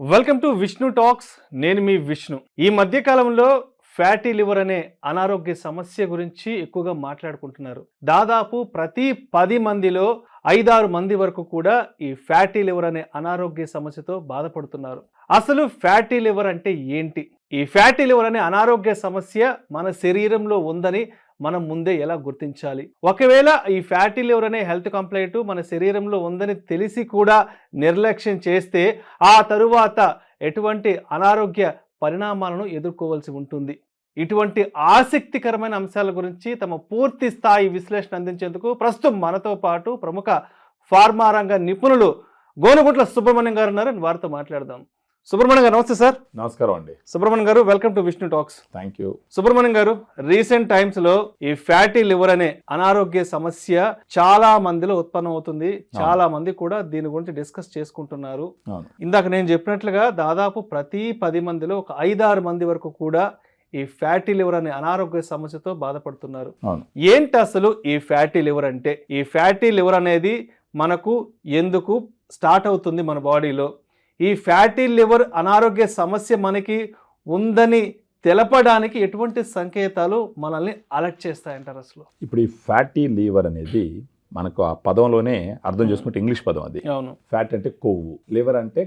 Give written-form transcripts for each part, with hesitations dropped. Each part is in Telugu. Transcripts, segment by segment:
Welcome to Vishnu talks. నేను మీ విష్ణు. ఈ మధ్య కాలంలో ఫ్యాటీ లివర్ అనే అనారోగ్య సమస్య గురించి ఎక్కువగా మాట్లాడుకుంటున్నారు. దాదాపు ప్రతి 10 మందిలో 5-6 మంది వరకు కూడా ఈ ఫ్యాటీ లివర్ అనే అనారోగ్య సమస్యతో బాధపడుతున్నారు. అసలు ఫ్యాటీ లివర్ అంటే ఏంటి? ఈ ఫ్యాటీ లివర్ అనే అనారోగ్య సమస్య మన శరీరంలో ఉందని మనం ముందే ఎలా గుర్తించాలి? ఒకవేళ ఈ ఫ్యాటీ లివర్ అనే హెల్త్ కంప్లైంట్ మన శరీరంలో ఉందని తెలిసి కూడా నిర్లక్ష్యం చేస్తే ఆ తరువాత ఎటువంటి అనారోగ్య పరిణామాలను ఎదుర్కోవాల్సి ఉంటుంది. ఇటువంటి ఆసక్తికరమైన అంశాల గురించి తమ పూర్తి స్థాయి విశ్లేషణ అందించేందుకు ప్రస్తుతం మనతో పాటు ప్రముఖ ఫార్మా రంగ నిపుణులు గోనుగుట్ల సుబ్రహ్మణ్యం గారు ఉన్నారు. వారితో మాట్లాడదాం. సుబ్రహ్మణ్యం గారు నమస్తే సార్. నమస్కారం అండి. సుబ్రహ్మణ్యం గారు, welcome to Vishnu talks. Thank you. Subrahmanyam గారు, రీసెంట్ టైమ్స్ లో ఈ ఫ్యాటీ లివర్ అనే అనారోగ్య సమస్య చాలా మందిలో ఉత్పన్నం అవుతుంది. చాలా మంది కూడా దీని గురించి డిస్కస్ చేసుకుంటున్నారు. ఇందాక నేను చెప్పినట్లుగా దాదాపు ప్రతి 10 మందిలో ఒక 5-6 మంది వరకు కూడా ఈ ఫ్యాటీ లివర్ అనే అనారోగ్య సమస్యతో బాధపడుతున్నారు. ఏంటి అసలు ఈ ఫ్యాటీ లివర్ అంటే? ఈ ఫ్యాటీ లివర్ అనేది మనకు ఎందుకు స్టార్ట్ అవుతుంది మన బాడీలో? ఈ ఫ్యాటీ లివర్ అనారోగ్య సమస్య మనకి ఉందని తెలపడానికి ఎటువంటి సంకేతాలు మనల్ని అలర్ట్ చేస్తాయంటారు అసలు? ఇప్పుడు ఈ ఫ్యాటీ లివర్ అనేది మనకు ఆ పదంలోనే అర్థం చేసుకుంటే ఇంగ్లీష్ పదం అది. అవును. ఫ్యాట్ అంటే కొవ్వు, లివర్ అంటే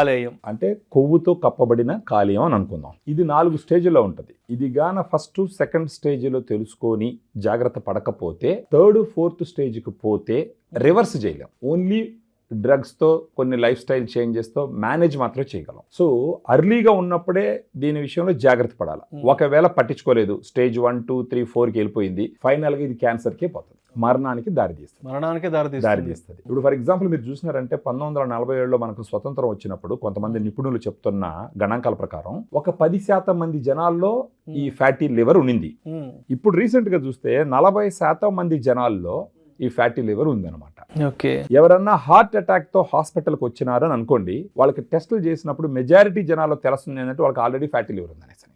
కాలేయం అంటే కొవ్వుతో కప్పబడిన కాలేయం అని అనుకుందాం. ఇది 4 స్టేజ్లో ఉంటుంది. ఇది గాన ఫస్ట్ సెకండ్ స్టేజ్లో తెలుసుకొని జాగ్రత్త పడకపోతే 3rd 4th స్టేజ్కి పోతే రివర్స్ చేయలేం. ఓన్లీ డ్రగ్స్తో కొన్ని లైఫ్ స్టైల్ చేంజెస్తో మేనేజ్ మాత్రమే చేయగలం. సో అర్లీగా ఉన్నప్పుడే దీని విషయంలో జాగ్రత్త పడాలి. ఒకవేళ పట్టించుకోలేదు, స్టేజ్ 1, 2, 3, 4కి వెళ్ళిపోయింది, ఫైనల్గా ఇది క్యాన్సర్కే పోతుంది, మరణానికి దారితీస్తుంది. ఇప్పుడు ఫర్ ఎగ్జాంపుల్ మీరు చూసినారంటే 1947లో మనకు స్వతంత్రం వచ్చినప్పుడు కొంతమంది నిపుణులు చెప్తున్న గణాంకాల ప్రకారం ఒక 10% మంది జనాల్లో ఈ ఫ్యాటీ లివర్ ఉన్నింది. ఇప్పుడు రీసెంట్ గా చూస్తే 40% మంది జనాల్లో ఈ ఫ్యాటీ లివర్ ఉందన్నమాట. ఎవరన్నా హార్ట్ అటాక్ తో హాస్పిటల్కి వచ్చినారు అని అనుకోండి, వాళ్ళకి టెస్టులు చేసినప్పుడు మెజారిటీ జనాల్లో తెలుస్తుంది ఏంటంటే వాళ్ళకి ఆల్రెడీ ఫ్యాటీ లివర్ ఉందనేసి.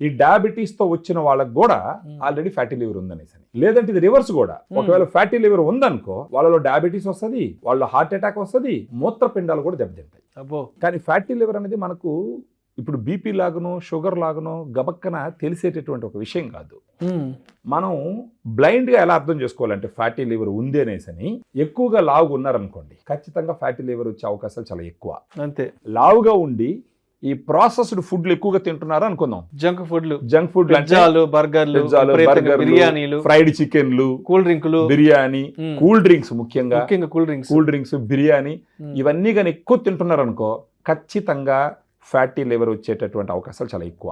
ఈ డయాబెటీస్ తో వచ్చిన వాళ్ళకి కూడా ఆల్రెడీ ఫ్యాటీ లివర్ ఉందనేసి. లేదంటే ఇది రివర్స్ కూడా, ఒకవేళ ఫ్యాటీ లివర్ ఉందనుకో వాళ్ళలో డయాబెటీస్ వస్తుంది, వాళ్ళ హార్ట్ అటాక్ వస్తుంది, మూత్రపిండాలు కూడా దెబ్బతింటాయి. కానీ ఫ్యాటీ లివర్ అనేది మనకు ఇప్పుడు బీపీ లాగనో షుగర్ లాగనో గబక్కన తెలిసేటటువంటి ఒక విషయం కాదు. మనం బ్లైండ్గా ఎలా అర్థం చేసుకోవాలంటే ఫ్యాటీ లివర్ ఉంది అనేసి ఎక్కువగా లావుగా ఉన్నారనుకోండి, ఖచ్చితంగా ఫ్యాటీ లివర్ వచ్చే అవకాశాలు చాలా ఎక్కువ. అంతే. లావుగా ఉండి ఈ ప్రాసెస్డ్ ఫుడ్లు ఎక్కువగా తింటున్నారు అనుకుందాం, జంక్ ఫుడ్ బర్గర్లు, బిర్యానీలు, ఫ్రైడ్ చికెన్లు, కూల్ డ్రింకులు, బిర్యానీ, కూల్ డ్రింక్స్, ముఖ్యంగా కూల్ డ్రింక్స్, బిర్యానీ, ఇవన్నీ కానీ ఎక్కువ తింటున్నారు అనుకో, ఖచ్చితంగా ఫ్యాటీ లివర్ వచ్చేటటువంటి అవకాశాలు చాలా ఎక్కువ.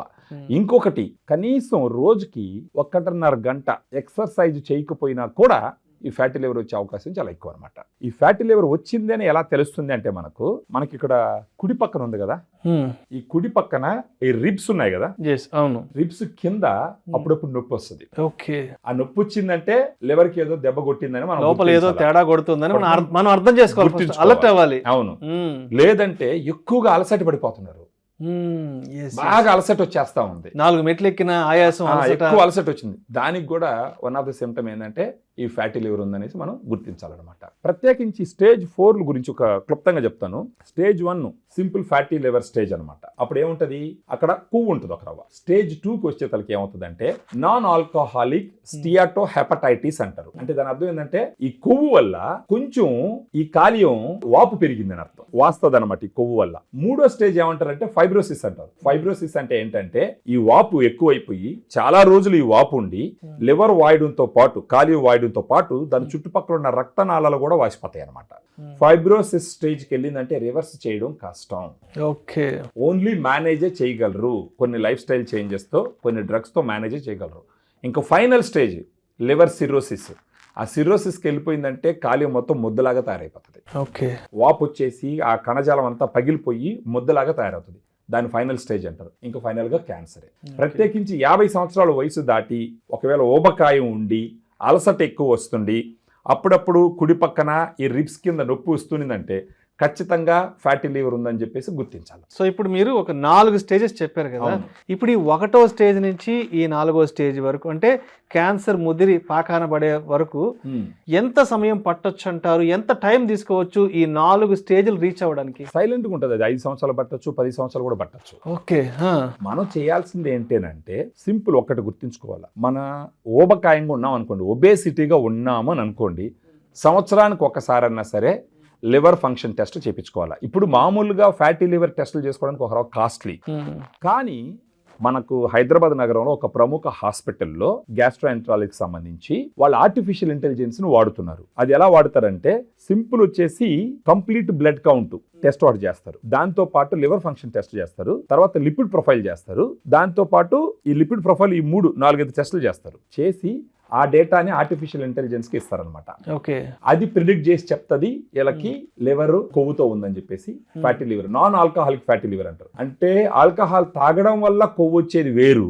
ఇంకొకటి, కనీసం రోజుకి 1.5 గంట ఎక్సర్సైజ్ చేయకపోయినా కూడా ఈ ఫ్యాటీ లివర్ వచ్చే అవకాశం చాలా ఎక్కువ అనమాట. ఈ ఫ్యాటీ లివర్ వచ్చింది అని ఎలా తెలుస్తుంది అంటే మనకి ఇక్కడ కుడి పక్కన ఉంది కదా, ఈ కుడి పక్కన ఈ రిబ్స్ ఉన్నాయి కదా, రిబ్స్ కింద అప్పుడప్పుడు నొప్పి వస్తుంది. ఆ నొప్పి వచ్చిందంటే లివర్ కి ఏదో దెబ్బ కొట్టిందని మనం లోపల ఏదో తేడా కొడుతుందని మనం అర్థం చేసుకోవాలి, అలర్ట్ అవ్వాలి. అవును. లేదంటే ఎక్కువగా అలసట పడిపోతున్నారు, బాగా అలసట వచ్చేస్తా ఉంది, 4 మెట్లు ఎక్కిన ఆయాసం, ఎక్కువ అలసట వచ్చింది. దానికి కూడా వన్ ఆఫ్ ద సిమ్టమ్ ఏంటంటే ఈ ఫ్యాటీ లివర్ ఉందనేసి మనం గుర్తించాలన్నమాట. ప్రత్యేకించి స్టేజ్ 4 గురించి ఒక క్లుప్తంగా చెప్తాను. Stage 1 simple fatty liver stage అనమాట. అప్పుడు ఏముంటది, అక్కడ కొవ్వు ఉంటుంది ఒక రవ్వ. స్టేజ్ 2కి వచ్చేతలకి ఏమవుతుందంటే నాన్ ఆల్కహాలిక్ స్టియాటో హెపటైటిస్ అంటారు. అంటే దాని అర్థం ఏంటంటే ఈ కొవ్వు వల్ల కొంచెం ఈ కాలియం వాపు పెరిగిందని అర్థం, వాస్తుంది అనమాట ఈ కొవ్వు వల్ల. 3వ స్టేజ్ ఏమంటారంటే ఫైబ్రోసిస్ అంటారు. ఫైబ్రోసిస్ అంటే ఏంటంటే ఈ వాపు ఎక్కువైపోయి చాలా రోజులు ఈ వాపు ఉండి లివర్ వాయడంతో పాటు కాలియం వాయడంతో పాటు దాని చుట్టుపక్కల ఉన్న రక్తనాళాలు కూడా వాసిపోతాయి అనమాట. ఫైబ్రోసిస్ స్టేజ్కి వెళ్ళిందంటే రివర్స్ చేయడం కష్టం. ఓన్లీ మేనేజే చేయగలరు, కొన్ని లైఫ్ స్టైల్ చేంజెస్ తో, కొన్ని డ్రగ్స్ తో మేనేజే చేయగలరు. ఇంకా ఫైనల్ స్టేజ్ లివర్ సిరోసిస్. ఆ సిరోసిస్కి వెళ్ళిపోయిందంటే కాలియం మొత్తం ముద్దలాగా తయారైపోతుంది. వాపు వచ్చేసి ఆ కణజాలం అంతా పగిలిపోయి ముద్దలాగా తయారవుతుంది. దాని ఫైనల్ స్టేజ్ అంటారు. ఇంకా ఫైనల్ గా క్యాన్సరే. ప్రత్యేకించి 50 సంవత్సరాల వయసు దాటి ఒకవేళ ఊబకాయం ఉండి అలసట ఎక్కువ వస్తుంది, అప్పుడప్పుడు కుడి పక్కన ఈ రిబ్స్ కింద నొప్పి వస్తుందంటే ఖచ్చితంగా ఫ్యాటీ లివర్ ఉందని చెప్పేసి గుర్తించాలి. సో ఇప్పుడు మీరు ఒక 4 స్టేజెస్ చెప్పారు కదా. అవును. ఇప్పుడు ఈ 1వ స్టేజ్ నుంచి ఈ 4వ స్టేజ్ వరకు, అంటే క్యాన్సర్ ముదిరి పాకాన పడే వరకు ఎంత సమయం పట్టొచ్చు అంటారు? ఎంత టైం తీసుకోవచ్చు ఈ 4 స్టేజ్లు రీచ్ అవ్వడానికి? సైలెంట్గా ఉంటుంది. అది 5 సంవత్సరాలు పట్టొచ్చు, 10 సంవత్సరాలు కూడా పట్టొచ్చు. ఓకే. మనం చేయాల్సింది ఏంటంటే సింపుల్ ఒక్కటి గుర్తుంచుకోవాలి. మన ఊబకాయంగా ఉన్నాం అనుకోండి, ఒబేసిటీగా ఉన్నాము అని అనుకోండి, సంవత్సరానికి ఒకసారన్నా సరే లివర్ ఫంక్షన్ టెస్ట్ చేయించుకోవాలి. ఇప్పుడు మామూలుగా ఫ్యాటీ లివర్ టెస్టులు చేసుకోవడానికి ఒక కాస్ట్లీ, కానీ మనకు హైదరాబాద్ నగరంలో ఒక ప్రముఖ హాస్పిటల్లో గ్యాస్ట్రోఎంట్రాలజీకి సంబంధించి వాళ్ళు ఆర్టిఫిషియల్ ఇంటెలిజెన్స్ ను వాడుతున్నారు. అది ఎలా వాడతారంటే సింపుల్ వచ్చేసి కంప్లీట్ బ్లడ్ కౌంట్ టెస్ట్ ఒకటి చేస్తారు, దాంతో పాటు లివర్ ఫంక్షన్ టెస్ట్ చేస్తారు, తర్వాత లిపిడ్ ప్రొఫైల్ చేస్తారు, దాంతో పాటు ఈ లిపిడ్ ప్రొఫైల్ ఈ 4-5 టెస్టులు చేస్తారు. చేసి ఆ డేటాని ఆర్టిఫిషియల్ ఇంటెలిజెన్స్ కి ఇస్తారనమాట. ఓకే. అది ప్రిడిక్ట్ చేసి చెప్తుంది వీళ్ళకి లివర్ కొవ్వుతో ఉందని చెప్పేసి. Fatty liver, non alcoholic fatty liver అంటారు. అంటే ఆల్కహాల్ తాగడం వల్ల కొవ్వు వచ్చేది వేరు,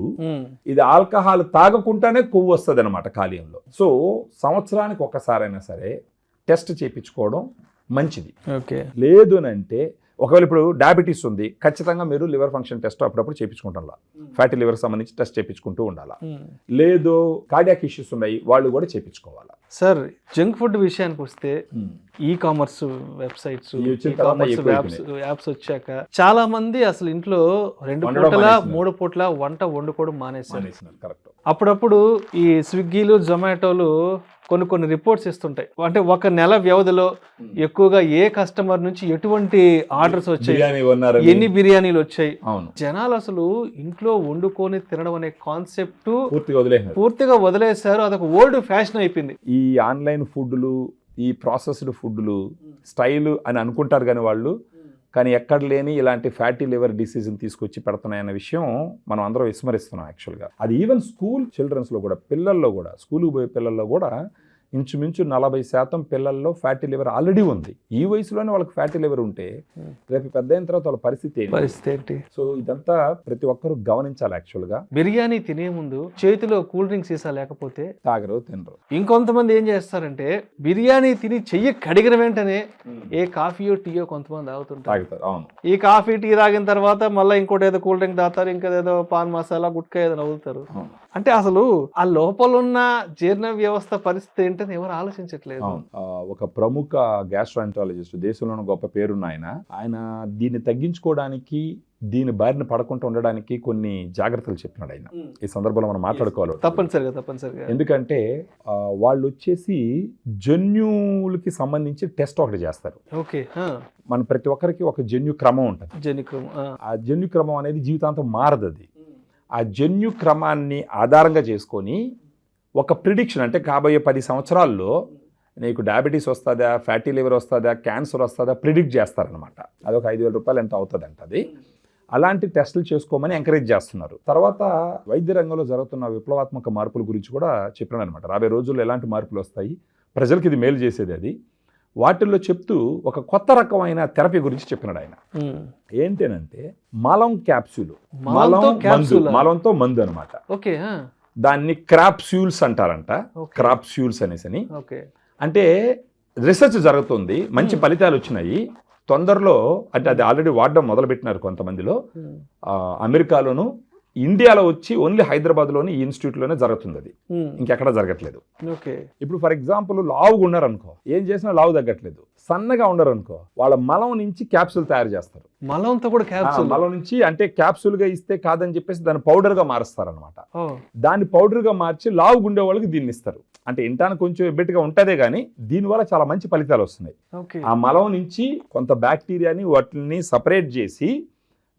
ఇది ఆల్కహాల్ తాగకుండానే కొవ్వు వస్తుంది అనమాట కాలేయంలో. సో సంవత్సరానికి ఒకసారైనా సరే టెస్ట్ చేయించుకోవడం మంచిది. ఓకే. లేదు అంటే ఒకవేళ ఇప్పుడు డయాబెటీస్ ఉంది, ఖచ్చితంగా మీరు లివర్ ఫంక్షన్ టెస్ట్ అప్పుడప్పుడు చేయించుకుంటారా, ఫ్యాటీ లివర్ సంబంధించి టెస్ట్ చేయించుకుంటూ ఉండాలా. లేదు కార్డియాక్ ఇష్యూస్ ఉన్నాయి, వాళ్ళు కూడా చేయించుకోవాలా. సార్, జంక్ ఫుడ్ విషయానికి వస్తే ఈ కామర్స్ వెబ్సైట్స్, యాప్స్ వచ్చాక చాలా మంది అసలు ఇంట్లో 2 పూటల 3 పూటల వంట వండుకోవడం మానేశారు. కరెక్ట్. అప్పుడప్పుడు ఈ స్విగ్గీలు, జొమాటోలు కొన్ని రిపోర్ట్స్ ఇస్తుంటాయి. అంటే 1 నెల వ్యవధిలో ఎక్కువగా ఏ కస్టమర్ నుంచి ఎటువంటి ఆర్డర్స్ వచ్చాయి, ఎన్ని బిర్యానీలు వచ్చాయి. జనాలు అసలు ఇంట్లో వండుకొని తినడం అనే కాన్సెప్ట్ పూర్తిగా వదిలేశారు. అదొక ఓల్డ్ ఫ్యాషన్ అయిపోయింది. ఈ ఆన్లైన్ ఫుడ్లు, ఈ ప్రాసెస్డ్ ఫుడ్లు స్టైల్ అని అనుకుంటారు కానీ వాళ్ళు, కానీ ఎక్కడ లేని ఇలాంటి ఫ్యాటీ లివర్ డిసీజ్ని తీసుకొచ్చి పెడుతున్నాయన్న విషయం మనం అందరం విస్మరిస్తున్నాం యాక్చువల్గా. అది ఈవెన్ స్కూల్ చిల్డ్రన్స్లో కూడా, పిల్లల్లో కూడా, స్కూల్కి పోయే పిల్లల్లో కూడా ఇంచుమించు 40% పిల్లల్లో ఫ్యాటీ లివర్ ఆల్రెడీ ఉంది. ఈ వయసులోనే వాళ్ళకి ఫ్యాటీ లివర్ ఉంటే రేపు పెద్ద అయిన తర్వాత వాళ్ళ పరిస్థితి ఏంటి? సో ఇదంతా ప్రతి ఒక్కరు గమనించాలి యాక్చువల్గా. బిర్యానీ తినే ముందు చేతిలో కూల్ డ్రింక్ సీసా లేకపోతే తాగరు, తినరు. ఇంకొంతమంది ఏం చేస్తారంటే బిర్యానీ తిని చెయ్యి కడిగిన వెంటనే ఏ కాఫీయో టీయో కొంతమంది తాగుతారు. అవును. ఈ కాఫీ టీ తాగిన తర్వాత మళ్ళీ ఇంకోటి ఏదో కూల్ డ్రింక్ తాగుతారు, ఇంకేదో పాన్ మసాలా గుట్కా ఏదో నవ్వుతారు. అంటే అసలు ఆ లోపల ఉన్న జీర్ణ వ్యవస్థ పరిస్థితి ఏంటని ఎవరు ఆలోచించట్లేదు. ఒక ప్రముఖ గ్యాస్ట్రోఎంట్రాలజిస్ట్, దేశంలోని గొప్ప పేరున్న ఆయన దీన్ని తగ్గించుకోవడానికి, దీని బారిన పడకుండా ఉండడానికి కొన్ని జాగ్రత్తలు చెప్పినాడు ఆయన. ఈ సందర్భంలో మనం మాట్లాడుకోవాలి. తప్పనిసరిగా. ఎందుకంటే వాళ్ళు వచ్చేసి జన్యువులకి సంబంధించి టెస్ట్ ఒకటి చేస్తారు. ఓకే. మన ప్రతి ఒక్కరికి ఒక జన్యు క్రమం ఉంటుంది. ఆ జన్యు క్రమం అనేది జీవితాంతం మారదు. అది ఆ జన్యు క్రమాన్ని ఆధారంగా చేసుకొని ఒక ప్రిడిక్షన్, అంటే కాబోయే 10 సంవత్సరాల్లో నీకు డయాబెటీస్ వస్తుందా, ఫ్యాటీ లివర్ వస్తుందా, క్యాన్సర్ వస్తుందా ప్రిడిక్ట్ చేస్తారనమాట. అది ఒక 5,000 రూపాయలు ఎంత అవుతుందంట. అది అలాంటి టెస్టులు చేసుకోమని ఎంకరేజ్ చేస్తున్నారు. తర్వాత వైద్య రంగంలో జరుగుతున్న విప్లవాత్మక మార్పుల గురించి కూడా చెప్పాను అనమాట. రాబోయే రోజుల్లో ఎలాంటి మార్పులు వస్తాయి, ప్రజలకు ఇది మేలు చేసేది అది. వాటిల్లో చెప్తూ ఒక కొత్త రకమైన థెరపీ గురించి చెప్పినాడు ఆయన. ఏంటంటే మలం క్యాప్సూల్, మలంతో మందు అనమాట. దాన్ని క్రాప్స్యూల్స్ అంటారంట. క్రాప్స్యూల్స్ అనేసి. అంటే రీసెర్చ్ జరుగుతుంది, మంచి ఫలితాలు వచ్చినాయి. తొందరలో అంటే అది ఆల్రెడీ వాడడం మొదలుపెట్టినారు కొంతమందిలో. అమెరికాలోను, ఇండియాలో వచ్చి ఓన్లీ హైదరాబాద్లోని ఈ ఇన్స్టిట్యూట్లోనే జరుగుతుంది. అది ఇంకెక్కడ జరగట్లేదు. ఇప్పుడు ఫర్ ఎగ్జాంపుల్ లావుగా ఉన్నారనుకో, ఏం చేసినా లావు తగ్గట్లేదు. సన్నగా ఉండరనుకో, వాళ్ళ మలం నుంచి క్యాప్సూల్ తయారు చేస్తారు. మలంతో కూడా క్యాప్సూల్, మలం నుంచి అంటే క్యాప్సూల్ గా ఇస్తే కాదని చెప్పేసి దాన్ని పౌడర్ గా మారుస్తారనమాట. దాన్ని పౌడర్ గా మార్చి లావుగా ఉండే వాళ్ళకి దీన్ని ఇస్తారు. అంటే ఇంటానికి కొంచెం ఎబ్బెట్టుగా ఉంటదే కానీ దీనివల్ల చాలా మంచి ఫలితాలు వస్తున్నాయి. ఆ మలం నుంచి కొంత బ్యాక్టీరియాని వాటిని సపరేట్ చేసి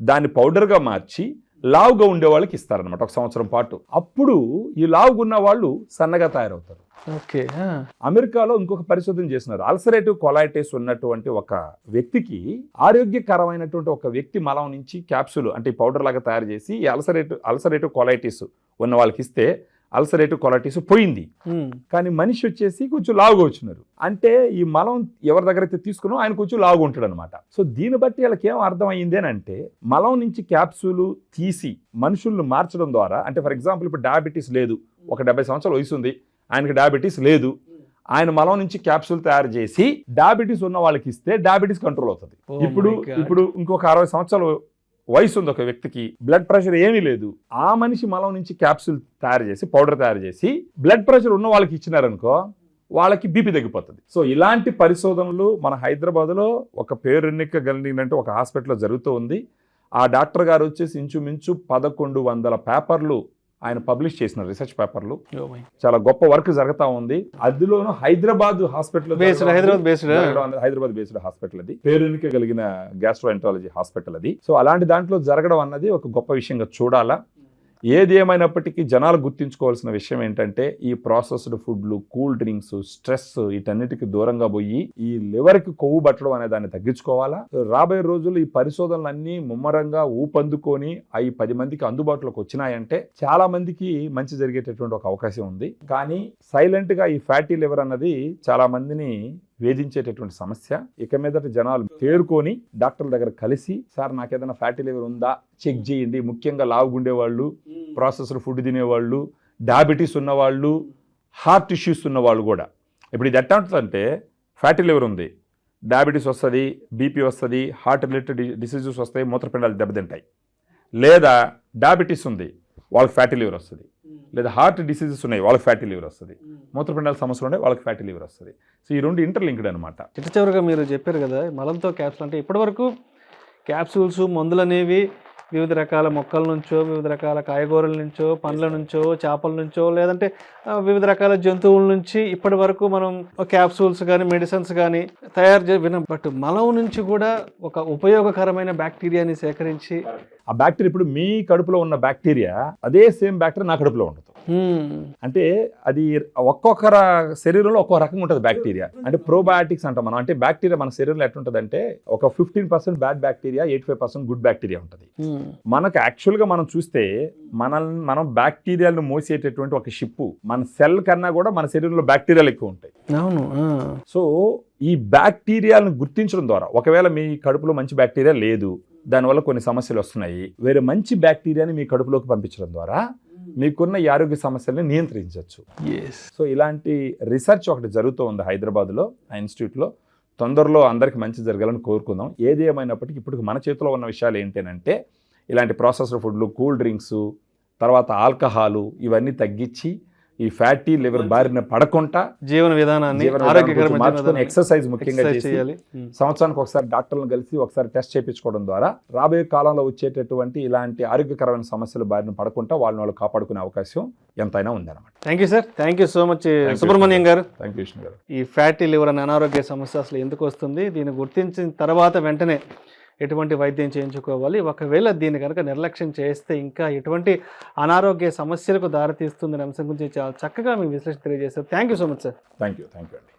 దాన్ని పౌడర్ గా మార్చి లావుగా ఉండే వాళ్ళకి ఇస్తారనమాట 1 సంవత్సరం పాటు. అప్పుడు ఈ లావుగా ఉన్న వాళ్ళు సన్నగా తయారవుతారు. అమెరికాలో ఇంకొక పరిశోధన చేసినారు. అల్సరేటివ్ కొలైటిస్ ఉన్నటువంటి ఒక వ్యక్తికి, ఆరోగ్యకరమైనటువంటి ఒక వ్యక్తి మలం నుంచి క్యాప్సూల్ అంటే పౌడర్ లాగా తయారు చేసి ఈ అల్సరేటివ్ కొలైటిస్ ఉన్న వాళ్ళకి ఇస్తే అల్సరేటివ్ కొలైటిస్ పోయింది. కానీ మనిషి వచ్చేసి కొంచెం లావుగా వచ్చినారు. అంటే ఈ మలం ఎవరి దగ్గర అయితే తీసుకున్నాం ఆయన కొంచెం లావుగా ఉంటాడు అనమాట. సో దీన్ని బట్టి వాళ్ళకి ఏం అర్థమైంది అని అంటే, మలం నుంచి క్యాప్సూల్ తీసి మనుషులను మార్చడం ద్వారా, అంటే ఫర్ ఎగ్జాంపుల్ ఇప్పుడు డయాబెటీస్ లేదు, ఒక 70 సంవత్సరాల వయసు ఉంది, ఆయనకి డయాబెటీస్ లేదు, ఆయన మలం నుంచి క్యాప్సూల్ తయారు చేసి డయాబెటీస్ ఉన్న వాళ్ళకి ఇస్తే డయాబెటీస్ కంట్రోల్ అవుతుంది. Oh ఇప్పుడు my God. ఇప్పుడు ఇంకొక 60 సంవత్సరాలు వయసు ఉంది ఒక వ్యక్తికి, బ్లడ్ ప్రెషర్ ఏమీ లేదు, ఆ మనిషి మలం నుంచి క్యాప్సూల్ తయారు చేసి పౌడర్ తయారు చేసి బ్లడ్ ప్రెషర్ ఉన్న వాళ్ళకి ఇచ్చినారనుకో వాళ్ళకి బీపీ తగ్గిపోతుంది. సో ఇలాంటి పరిశోధనలు మన హైదరాబాద్లో ఒక పేరెన్నిక కలిగినట్టు ఒక హాస్పిటల్లో జరుగుతూ ఉంది. ఆ డాక్టర్ గారు వచ్చేసి ఇంచుమించు 1100 పేపర్లు ఆయన పబ్లిష్ చేసిన రీసెర్చ్ పేపర్లు. చాలా గొప్ప వర్క్ జరుగుతూ ఉంది. అందులోనూ Hyderabad hospital, Hyderabad based hospital అది, పేరునికి కలిగిన గ్యాస్ట్రోఎంట్రాలజీ హాస్పిటల్ అది. సో అలాంటి దాంట్లో జరగడం అన్నది ఒక గొప్ప విషయంగా చూడాలా. ఏది ఏమైనప్పటికీ జనాలు గుర్తించుకోవాల్సిన విషయం ఏంటంటే ఈ ప్రాసెస్డ్ ఫుడ్లు, కూల్ డ్రింక్స్, స్ట్రెస్ వీటన్నిటికి దూరంగా పోయి ఈ లివర్కి కొవ్వు పట్టడం అనే దాన్ని తగ్గించుకోవాలా. రాబోయే రోజులు ఈ పరిశోధనలన్నీ ముమ్మరంగా ఊపందుకొని అవి 10 మందికి అందుబాటులోకి వచ్చినాయంటే చాలా మందికి మంచి జరిగేటటువంటి ఒక అవకాశం ఉంది. కానీ సైలెంట్ గా ఈ ఫ్యాటీ లివర్ అన్నది చాలా మందిని వేధించేటటువంటి సమస్య. ఇక మీదట జనాలు తేరుకొని డాక్టర్ల దగ్గర కలిసి, సార్ నాకేదైనా ఫ్యాటీ లివర్ ఉందా చెక్ చేయండి. ముఖ్యంగా లావుగుండేవాళ్ళు, ప్రాసెస్డ్ ఫుడ్ తినేవాళ్ళు, డయాబెటీస్ ఉన్నవాళ్ళు, హార్ట్ ఇష్యూస్ ఉన్నవాళ్ళు కూడా. ఇప్పుడు ఇది ఎట్లా ఉంటుందంటే ఫ్యాటీ లివర్ ఉంది, డయాబెటీస్ వస్తుంది, బీపీ వస్తుంది, హార్ట్ రిలేటెడ్ డిసీజెస్ వస్తాయి, మూత్రపిండాలు దెబ్బతింటాయి. లేదా డయాబెటీస్ ఉంది వాళ్ళకి ఫ్యాటీ లివర్ వస్తుంది, లేదా హార్ట్ డిసీజెస్ ఉన్నాయి వాళ్ళకి ఫ్యాటీ లివర్ వస్తుంది, మూత్రపిండాల సమస్యలు ఉన్నాయి వాళ్ళకి ఫ్యాటీ లివర్ వస్తుంది. సో ఈ రెండు ఇంటర్లింక్డ్ అనమాట. చివరిగా మీరు చెప్పారు కదా మలంతో క్యాప్సూల్ అంటే ఇప్పటివరకు క్యాప్సూల్స్ మందులు అనేవి వివిధ రకాల మొక్కల నుంచో, వివిధ రకాల కాయగూరల నుంచో, పండ్ల నుంచో, చేపల నుంచో, లేదంటే వివిధ రకాల జంతువుల నుంచి ఇప్పటి వరకు మనం క్యాప్సూల్స్ కానీ మెడిసిన్స్ కానీ తయారు విన్నాం. బట్ మలం నుంచి కూడా ఒక ఉపయోగకరమైన బ్యాక్టీరియాని సేకరించి ఆ బ్యాక్టీరియా, ఇప్పుడు మీ కడుపులో ఉన్న బ్యాక్టీరియా అదే సేమ్ బ్యాక్టీరియా నా కడుపులో ఉండదు. అంటే అది ఒక్కొక్కర శరీరంలో ఒక్కో రకంగా ఉంటుంది బ్యాక్టీరియా. అంటే ప్రోబయాటిక్స్ అంటాం మనం. అంటే బ్యాక్టీరియా మన శరీరంలో ఎట్లుంటుంది అంటే ఒక 15% బ్యాడ్ బ్యాక్టీరియా, 85% గుడ్ బ్యాక్టీరియా ఉంటుంది. మనకు యాక్చువల్గా మనం చూస్తే మనం బ్యాక్టీరియాలను మోసేటటువంటి ఒక షిప్, మన సెల్ కన్నా కూడా మన శరీరంలో బ్యాక్టీరియాలు ఎక్కువ ఉంటాయి. అవును. సో ఈ బ్యాక్టీరియాలను గుర్తించడం ద్వారా, ఒకవేళ మీ కడుపులో మంచి బ్యాక్టీరియా లేదు, దానివల్ల కొన్ని సమస్యలు వస్తున్నాయి, వేరే మంచి బ్యాక్టీరియాని మీ కడుపులోకి పంపించడం ద్వారా మీకున్న ఈ ఆరోగ్య సమస్యల్ని నియంత్రించవచ్చు. సో ఇలాంటి రీసెర్చ్ ఒకటి జరుగుతూ ఉంది హైదరాబాద్లో, ఆ ఇన్స్టిట్యూట్లో. తొందరలో అందరికీ మంచి జరగాలని కోరుకుందాం. ఏది ఏమైనప్పటికీ ఇప్పుడు మన చేతిలో ఉన్న విషయాలు ఏంటంటే ఇలాంటి ప్రాసెస్డ్ ఫుడ్లు, కూల్ డ్రింక్స్, తర్వాత ఆల్కహాలు ఇవన్నీ తగ్గించి ఈ ఫ్యాటీ లివర్ బారిన పడకుండా జీవన విధానాన్ని మార్చుకొని ఎక్సర్సైజ్ ముఖ్యంగా చేయాలి. సంవత్సరానికి ఒకసారి డాక్టర్లను కలిసి ఒకసారి టెస్ట్ చేయించుకోవడం ద్వారా రాబోయే కాలంలో వచ్చేటటువంటి ఇలాంటి ఆరోగ్యకరమైన సమస్యలు బారిన పడకుండా వాళ్ళు కాపాడుకునే అవకాశం ఎంతైనా ఉందన్నమాట. Thank you sir. Thank you so much Subrahmanyam garu. Thank you Vishnu గారు. ఈ ఫ్యాటీ లివర్ అనే అనారోగ్య సమస్య అసలు ఎందుకు వస్తుంది, దీన్ని గుర్తించిన తర్వాత వెంటనే ఎటువంటి వైద్యం చేయించుకోవాలి, ఒకవేళ దీన్ని కనుక నిర్లక్ష్యం చేస్తే ఇంకా ఎటువంటి అనారోగ్య సమస్యలకు దారితీస్తుందనే అంశం గురించి చాలా చక్కగా మీ విశ్లేషణ తెలియజేశారు. Thank you so much sir. Thank you అండి.